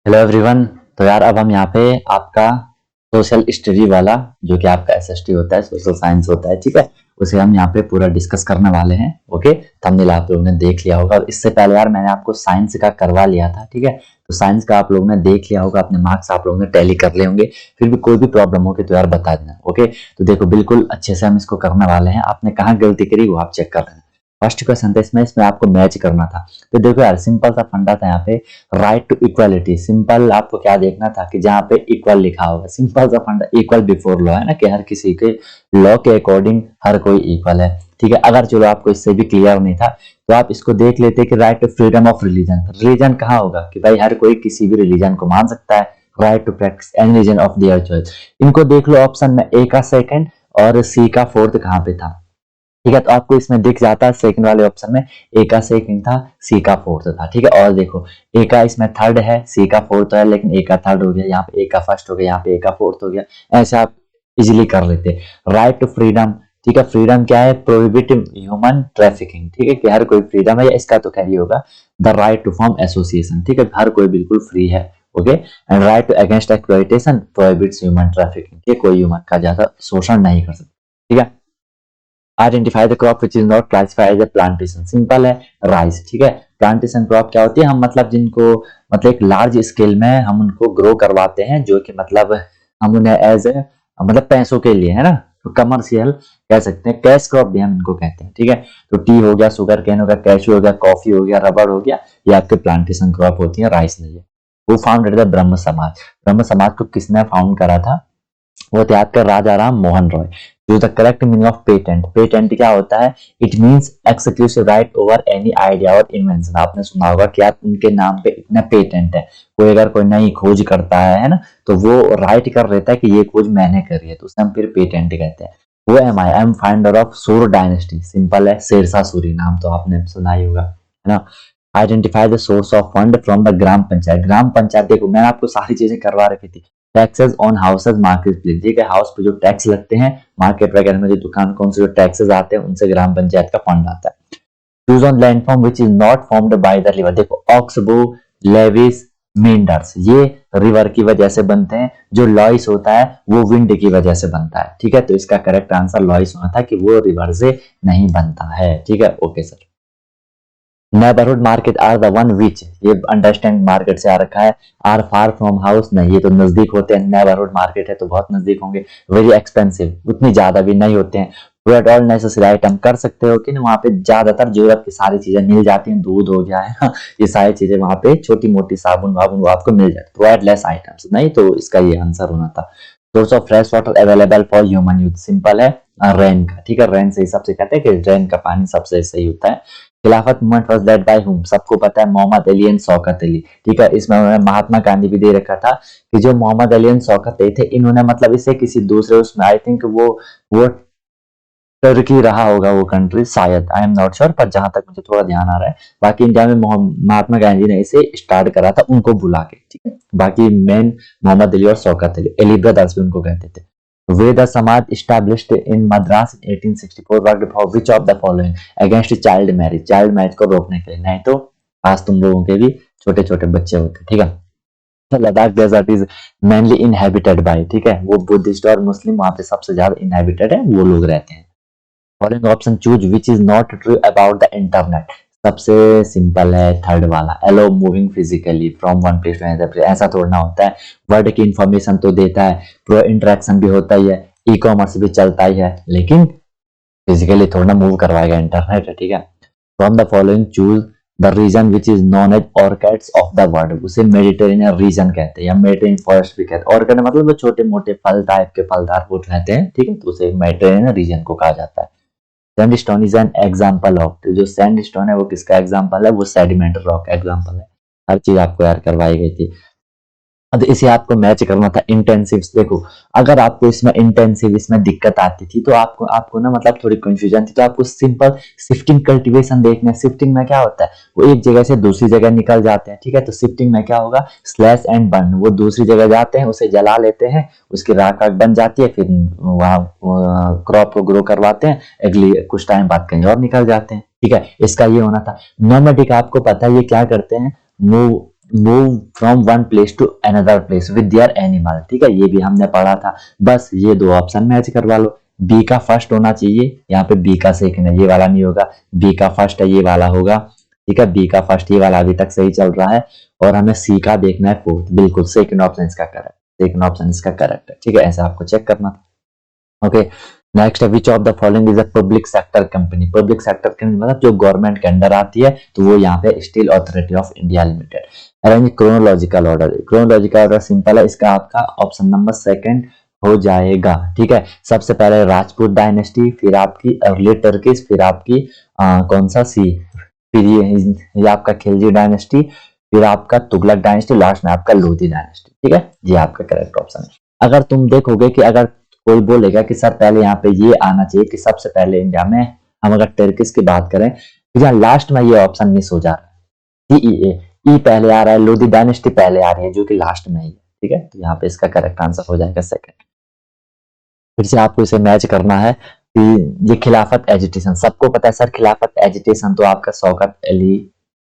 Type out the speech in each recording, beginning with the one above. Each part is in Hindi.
Hello everyone. तो यार अब हम यहाँ पे आपका सोशल स्टडी वाला जो कि आपका एसएसटी होता है, सोशल साइंस होता है, ठीक है, उसे हम यहाँ पे पूरा डिस्कस करने वाले हैं। ओके, थंबनेल आप लोगों ने देख लिया होगा। और इससे पहले यार मैंने आपको साइंस का करवा लिया था, ठीक है, तो साइंस का आप लोगों ने देख लिया होगा, अपने मार्क्स आप लोगों ने टैली कर लिए होंगे। फिर भी कोई भी प्रॉब्लम होगी तो यार बता देना। ओके, तो देखो बिल्कुल अच्छे से हम इसको करने वाले हैं। आपने कहाँ गलती करी वो आप चेक कर लेना। फर्स्ट क्वेश्चन था इसमें आपको मैच करना था। तो देखो यार सिंपल सा फंडा था यहाँ पे, राइट टू इक्वालिटी। सिंपल आपको क्या देखना था कि जहाँ पे इक्वल लिखा होगा, सिंपल सा फंडा, इक्वल बिफोर लॉ है ना, कि हर किसी के लॉ के अकॉर्डिंग हर कोई इक्वल है, ठीक है। अगर चलो आपको इससे भी क्लियर नहीं था तो आप इसको देख लेते कि right to freedom of religion. Religion कहाँ होगा कि भाई हर कोई किसी भी रिलीजन को मान सकता है। Right to practise any religion of their choice. इनको देख लो ऑप्शन में, ए का सेकंड और सी का फोर्थ कहाँ पे था, ठीक है। तो आपको इसमें दिख जाता है सेकंड वाले ऑप्शन में ए का सेकंड था, सी का फोर्थ था, ठीक है। और देखो ए का इसमें थर्ड है, सी का फोर्थ है, लेकिन ए का थर्ड हो गया, यहाँ पे ए का फर्स्ट हो गया, यहाँ पे ए का फोर्थ हो गया। ऐसे आप इजिली कर लेते। राइट टू फ्रीडम, ठीक है। फ्रीडम क्या है? प्रोहिबिट ह्यूमन ट्रैफिकिंग, ठीक है, कि हर कोई फ्रीडम है, या इसका तो खैर ही होगा the right to form association, ठीक है, हर कोई बिल्कुल फ्री है। Okay, and right to against exploitation prohibits human trafficking, ठीक है, कोई ह्यूमन का ज्यादा शोषण नहीं कर सकता, ठीक है। Identify the crop which is not classified as plantation. Simple है, राइस, ठीक है। प्लांटेशन क्रॉप क्या होती है? हम मतलब जिनको मतलब एक लार्ज स्केल में हम उनको ग्रो करवाते हैं, जो कि मतलब हम उन्हें एज ए मतलब पैसों के लिए, है ना, तो कमर्शियल कह सकते हैं, कैश क्रॉप भी हम इनको कहते हैं, ठीक है। तो टी हो गया, शुगर केन हो गया, कैशू हो गया, कॉफी हो गया, रबड़ हो गया, ये आपके प्लांटेशन क्रॉप होती है, राइस नहीं है। वो फाउंडेड द ब्रह्म समाज। ब्रह्म समाज को किसने फाउंड करा था? वो थे आपके राजा राम मोहन रॉय। जो the correct meaning of patent, patent क्या होता है? It means exclusive right over any idea और इन्वेंशन। आपने सुना होगा कि आप उनके नाम पे इतना पेटेंट है, कोई अगर कोई नई खोज करता है ना, तो वो राइट कर लेता है कि ये खोज मैंने करी है, तो उसे हम फिर पेटेंट कहते हैं। वो आई एम फाउंडर ऑफ सूर डायनेस्टी। सिंपल है, शेरशाह सूरी, नाम तो आपने सुना ही होगा, है ना। Identify the source of fund from the gram panchayat. Gram panchayat, देखो मैंने आपको सारी चीजें करवा रखी थी। Taxes on houses market place, ठीक है, हाउस पे जो टैक्स लगते हैं, मार्केट वगैरह में जो दुकान कौन से जो टैक्सेस आते हैं, उनसे ग्राम पंचायत का फंड आता है। Choose on landform which is not formed by the river. देखो ऑक्सबो, लेविस, मेंडर्स, ये रिवर की वजह से बनते हैं। जो लॉइस होता है वो विंड की वजह से बनता है, ठीक है। तो इसका करेक्ट आंसर लॉइस होना था, कि वो रिवर से नहीं बनता है, ठीक है। Okay sir. Neighbourhood market are the one which, ये अंडरस्टैंड मार्केट से आ रखा है। आर फार फ्रॉम हाउस, नहीं, ये तो नजदीक होते हैं। नेबरहुड मार्केट है तो बहुत नजदीक होंगे। वेरी एक्सपेंसिव, उतनी ज्यादा भी नहीं होते हैं। प्रोवाइड ऑल नेसेसरी आइटम, कर सकते हो कि ना, वहाँ पे ज्यादातर जरूरत की सारी चीजें मिल जाती हैं। दूध हो गया है ये सारी चीजें वहाँ पे, छोटी मोटी साबुन वाबुन वो आपको मिल जाती। प्रोवाइड लेस आइटम्स, नहीं, तो इसका ये आंसर होना था। Source of fresh water available for human use, simple है, रेन का, ठीक है। रेन से ही सबसे कहते हैं कि रेन का पानी सबसे सही होता है। खिलाफत movement was led by whom, सबको पता है, मोहम्मद अली एंड शौकत अली, ठीक है। इसमें उन्होंने महात्मा गांधी भी दे रखा था, कि जो मोहम्मद अली एंड शौकत अली थे, इन्होंने मतलब इसे किसी दूसरे उसमें, आई थिंक वो टर्की रहा होगा वो कंट्री, शायद, आई एम नॉट श्योर, पर जहां तक मुझे थोड़ा ध्यान आ रहा है। बाकी इंडिया में महात्मा गांधी ने इसे स्टार्ट करा था, उनको बुला के, ठीक है। बाकी मेन मोहम्मद अली और शौकत अली, अली ब्रदर्स भी उनको कहते थे। Veda Samaj established in Madras in 1864 worked for which of the following? Against child marriage, child marriage को रोकने के लिए, नहीं तो आज तुम लोगों के भी छोटे छोटे बच्चे होते, ठीक है। तो Ladakh desert is mainly inhabited by, ठीक है, वो बुद्धिस्ट और मुस्लिम वहां पे सबसे ज्यादा इनहेबिटेड है, वो लोग रहते हैं। Following option choose which is not true about the internet. सबसे सिंपल है थर्ड वाला, allow moving physically from one place to another place, ऐसा थोड़ा होता है। वर्ड की इंफॉर्मेशन तो देता है, प्रो इंटरेक्शन भी होता ही है, ई कॉमर्स भी चलता ही है, लेकिन फिजिकली थोड़ा मूव करवाएगा, इंटरनेट है, ठीक है। From the following choose the region which is known as orchids of the world, उसे मेडिटेरेनियन रीजन कहते हैं, या मेडिटेरियन फॉरेस्ट भी कहते हैं। ऑर्किड मतलब वो छोटे मोटे फल टाइप के फलदार फूल रहते हैं, ठीक है, तो उसे मेडिटेरेनियन रीजन को कहा जाता है। Sandstone is an example of, जो सैंडस्टोन है वो किसका एग्जाम्पल है? वो सेडिमेंट रॉक एग्जाम्पल है। हर चीज आपको यार करवाई गई थी। अब इसे आपको मैच करना था इंटेंसिव। देखो अगर आपको इसमें इंटेंसिव इसमें दिक्कत आती थी, तो आपको आपको ना मतलब थोड़ी कंफ्यूजन थी, तो आपको सिंपल शिफ्टिंग कल्टीवेशन देखना है। शिफ्टिंग में क्या होता है? वो एक जगह से दूसरी जगह निकल जाते हैं, ठीक है। तो शिफ्टिंग में क्या होगा? स्लैश एंड बर्न, वो दूसरी जगह जाते हैं, उसे जला लेते हैं, उसकी राख आग बन जाती है, फिर वहां क्रॉप को ग्रो करवाते हैं, अगली कुछ टाइम बाद कहीं और निकल जाते हैं, ठीक है। इसका ये होना था। नोमैडिक आपको पता है ये क्या करते हैं? Move move from one place to another place with their animal, ठीक है, ये भी हमने पढ़ा था। बस ये दो ऑप्शन मैच करवा लो। बी का फर्स्ट होना चाहिए, यहाँ पे बी का सेकंड है, ये वाला नहीं होगा। बी का फर्स्ट है, ये वाला होगा, ठीक है, बी का फर्स्ट ये वाला अभी तक सही चल रहा है। और हमें सी का देखना है फोर्थ, बिल्कुल सेकंड ऑप्शन इसका करेक्ट, सेकंड ऑप्शन इसका करेक्ट है, ठीक है, ऐसा आपको चेक करना था। ओके, नेक्स्ट है which of the following is a public sector company. Public sector company मतलब जो गवर्नमेंट के अंडर आती है, तो वो यहाँ पे steel authority of India limited. Arrange chronological order, chronological order simple है, इसका आपका ऑप्शन नंबर सेकंड हो जाएगा, ठीक है। सबसे पहले राजपूत डायनेस्टी, फिर आपकी अर्ली टर्किश, फिर आपकी कौन सा सी, फिर ये आपका खिलजी डायनेस्टी, फिर आपका तुगलक डायनेस्टी, लास्ट में आपका लोधी डायनेस्टी, ठीक है, ये आपका करेक्ट ऑप्शन है। अगर तुम देखोगे कि अगर कोई बोलेगा कि सर पहले यहाँ पे ये आना चाहिए कि सबसे पहले इंडिया में, हम अगर टर्किश की बात करें तो यहाँ लास्ट में ये ऑप्शन मिस हो जा रहा है, ई पहले आ रहा है, लोधी डायनेस्टी पहले आ रही है जो कि लास्ट में ही है, ठीक है, तो यहाँ पे इसका करेक्ट आंसर हो जाएगा सेकंड। फिर से आपको इसे मैच करना है कि ये खिलाफत एजिटेशन, सबको पता है सर खिलाफत एजिटेशन तो आपका शौकत अली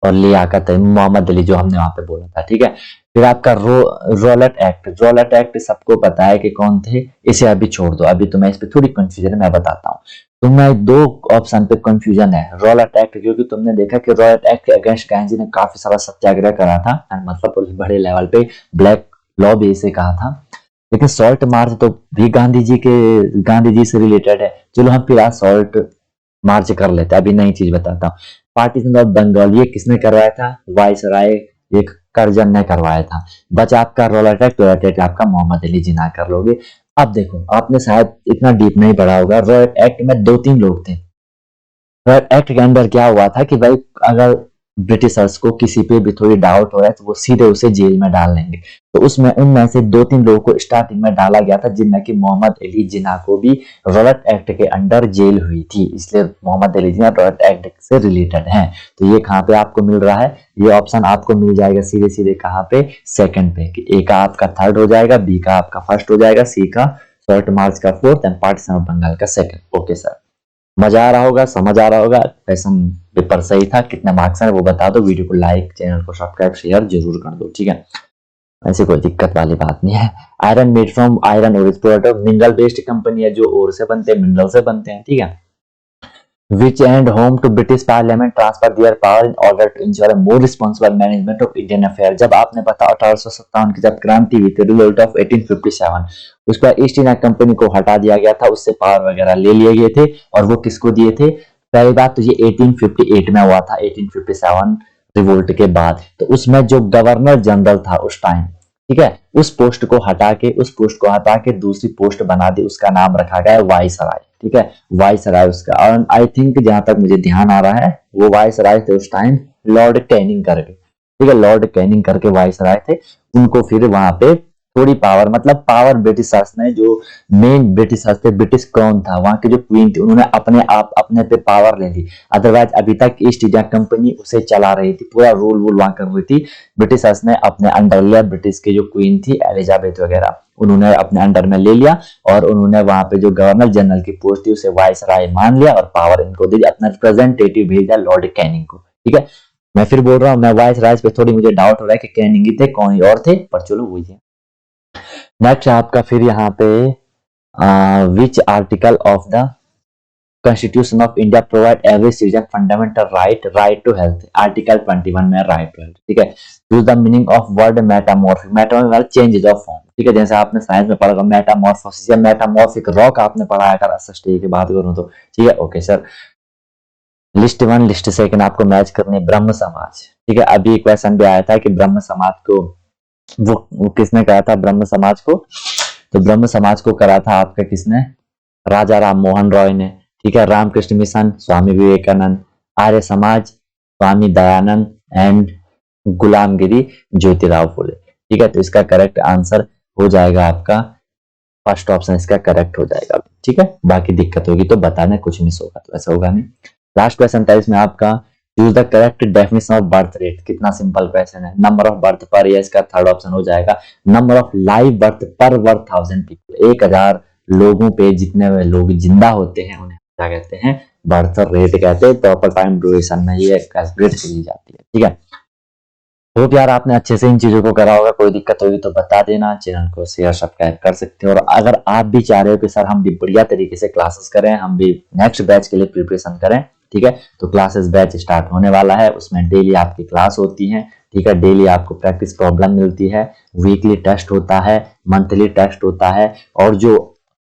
और लियाकत मोहम्मद अली जो हमने वहां पे बोला था, ठीक है। फिर आपका रॉलेट एक्ट, रॉलेट एक्ट सबको पता है कि कौन थे, इसे अभी छोड़ दो, अभी तो मैं इस पे थोड़ी कंफ्यूजन मैं बताता हूँ। तो मैं दो ऑप्शन पे कंफ्यूजन है, रॉलेट एक्ट क्योंकि तुमने देखा कि रॉलेट एक्ट के अगेंस्ट गांधी ने काफी सारा सत्याग्रह करा था, मतलब बड़े लेवल पे ब्लैक लॉ भी इसे कहा था। लेकिन सॉल्ट मार्च तो भी गांधी जी से रिलेटेड है, चलो हम फिर आज सॉल्ट मार्च कर लेते हैं, अभी नई चीज बताता हूँ। पार्टीशन ऑफ बंगाल ये किसने करवाया था, वायसराय एक करजन ने करवाया था। बचा आपका रोलेट एक्ट, रोलेट एक्ट आपका मोहम्मद अली जिन्ना कर लोगे। अब देखो आपने शायद इतना डीप नहीं पढ़ा होगा, रोलेट एक्ट में दो तीन लोग थे। रोलेट एक्ट के अंदर क्या हुआ था कि भाई अगर ब्रिटिशर्स को किसी पे भी थोड़ी डाउट हो रहा है तो वो सीधे उसे जेल में डाल लेंगे। तो उसमें उनमें से दो तीन लोगों को स्टार्टिंग में डाला गया था, जिनमें कि मोहम्मद अली जिन्ना को भी रॉलेट एक्ट के अंडर जेल हुई थी, इसलिए मोहम्मद अली जिन्ना रॉलेट एक्ट से रिलेटेड हैं। तो ये कहाँ पे आपको मिल रहा है, ये ऑप्शन आपको मिल जाएगा सीधे सीधे कहाँ पे, सेकंड पे, कि ए का आपका थर्ड हो जाएगा, बी का आपका फर्स्ट हो जाएगा, सी का सॉल्ट मार्च का fourth and partition of Bengal का सेकंड। ओके सर, मजा आ रहा होगा, समझ आ रहा होगा, क्वेश्चन पेपर सही था, कितने मार्क्स हैं वो बता दो, वीडियो को लाइक, चैनल को सब्सक्राइब शेयर जरूर कर दो, ठीक है, ऐसी कोई दिक्कत वाली बात नहीं है। Iron made from iron ore, product mineral based company है, जो ओर से बनते हैं, मिनरल से बनते हैं, ठीक है। which and home to British Parliament transfer their power in order to ensure a more responsible management of Indian affairs। जब आपने पता 1857 की जब क्रांति हुई थी, रिवोल्ट ऑफ 1857, उस पर ईस्ट इंडिया कंपनी को हटा दिया गया था, उससे पावर वगैरह ले लिए गए थे, और वो किसको दिए थे, पहली बात तो ये 1858 में हुआ था, 1857 रिवोल्ट के बाद। तो उसमें जो गवर्नर जनरल था उस टाइम, ठीक है, उस पोस्ट को हटा के दूसरी पोस्ट बना दी, उसका नाम रखा गया वाइसराय, ठीक है, वाइसराय उसका। और आई थिंक जहां तक मुझे ध्यान आ रहा है वो वाइसराय थे उस टाइम लॉर्ड कैनिंग करके, ठीक है, लॉर्ड कैनिंग करके वाइसराय थे। उनको फिर वहां पे थोड़ी पावर, मतलब पावर ब्रिटिशर्स ने, जो मेन ब्रिटिशर्स थे, ब्रिटिश क्राउन था, वहां की जो क्वीन थी, उन्होंने अपने आप अपने पे पावर ले ली। अदरवाइज अभी तक ईस्ट इंडिया कंपनी उसे चला रही थी, पूरा रूल वूल वहां कर रही थी, ब्रिटिशर्स ने अपने अंडर लिया। ब्रिटिश की जो क्वीन थी एलिजाबेथ वगैरह, उन्होंने अपने अंडर में ले लिया, और उन्होंने वहां पे जो गवर्नर जनरल की पोस्ट थी उसे वाइसराय मान लिया, और पावर इनको दे दिया, अपना रिप्रेजेंटेटिव भेजा लॉर्ड कैनिंग को, ठीक है। मैं फिर बोल रहा हूँ, मैं वाइसराय पे थोड़ी मुझे डाउट हो रहा है कि कैनिंग ही थे, कौन और थे, पर चलो वही है। नेक्स्ट आपका फिर यहाँ पे which article of the constitution of India provide every citizen fundamental right to health, article 21 में राइट टू हेल्थ, ठीक है। Use the meaning of word metamorphic, metamorphic changes of form, ठीक है, जैसे आपने साइंस में पढ़ा मेटामॉर्फोसिस या मेटामॉर्फिक रॉक आपने पढ़ा है, अगर एसएसटी की बात करूं तो, ठीक है। ओके सर, लिस्ट 1 लिस्ट 2 आपको मैच करनी है, ब्रह्म समाज, ठीक है। अभी क्वेश्चन भी आया था कि ब्रह्म समाज को वो किसने करा था, ब्रह्म समाज को, तो ब्रह्म समाज को करा था आपका किसने, राजा राम मोहन रॉय ने, ठीक है। रामकृष्ण मिशन स्वामी विवेकानंद, आर्य समाज स्वामी दयानंद, एंड गुलामगिरी ज्योतिराव फुले, ठीक है। तो इसका करेक्ट आंसर हो जाएगा आपका फर्स्ट ऑप्शन, इसका करेक्ट हो जाएगा, ठीक है। बाकी दिक्कत होगी तो बताना, कुछ मिस होगा तो ऐसा होगा नहीं। लास्ट क्वेश्चन था इसमें आपका, use the correct definition of birth rate, कितना सिंपल क्वेश्चन है। Number of birth per year, इसका थर्ड ऑप्शन हो जाएगा। नंबर ऑफ लाइव बर्थ पर 1000 पीपल, 1000 लोगों पे जितने लोग जिंदा होते हैं उन्हें क्या कहते हैं, बर्थ रेट कहते हैं। प्रॉपर टाइम ड्यूरेशन में ये कैलकुलेट की जाती है, ठीक है। होप यार आपने अच्छे से इन चीजों को करा होगा। कोई दिक्कत होगी तो बता देना, चैनल को शेयर सब्सक्राइब कर सकते हो। और अगर आप भी चाह रहे हो कि सर हम भी बढ़िया तरीके से क्लासेस करें, हम भी नेक्स्ट बैच के लिए प्रिपरेशन करें, ठीक है, तो क्लासेस बैच स्टार्ट होने वाला है। उसमें डेली आपकी क्लास होती है, ठीक है, डेली आपको प्रैक्टिस प्रॉब्लम मिलती है, वीकली टेस्ट होता है, मंथली टेस्ट होता है, और जो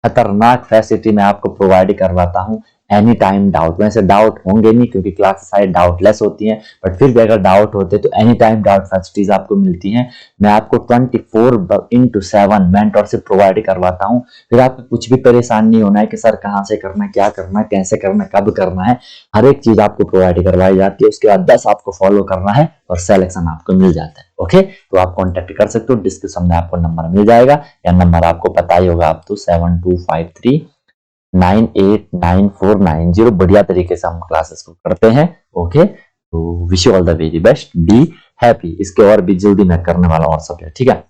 खतरनाक फैसिलिटी मैं आपको प्रोवाइड करवाता हूँ, एनी टाइम डाउट। वैसे डाउट होंगे नहीं क्योंकि क्लासेस सारी डाउटलेस होती हैं, बट फिर भी अगर डाउट होते तो एनी टाइम डाउट फैसिलिटीज आपको मिलती हैं। मैं आपको 24/7 मेंटरशिप प्रोवाइड करवाता हूँ। फिर आपको कुछ भी परेशान नहीं होना है कि सर कहाँ से करना है, क्या करना है, कैसे करना है, कब करना है। हर एक चीज आपको प्रोवाइड करवाई जाती है। उसके बाद बस आपको फॉलो करना है और सिलेक्शन आपको मिल जाता है। ओके, तो आप कॉन्टेक्ट कर सकते हो, डिस्क्रिप्शन में आपको नंबर मिल जाएगा, या नंबर आपको पता ही होगा। आप तो 7253989490। बढ़िया तरीके से हम क्लासेस को करते हैं। ओके, तो wish you all the very best, be happy. इसके और भी जल्दी मैं करने वाला और सब है, ठीक है।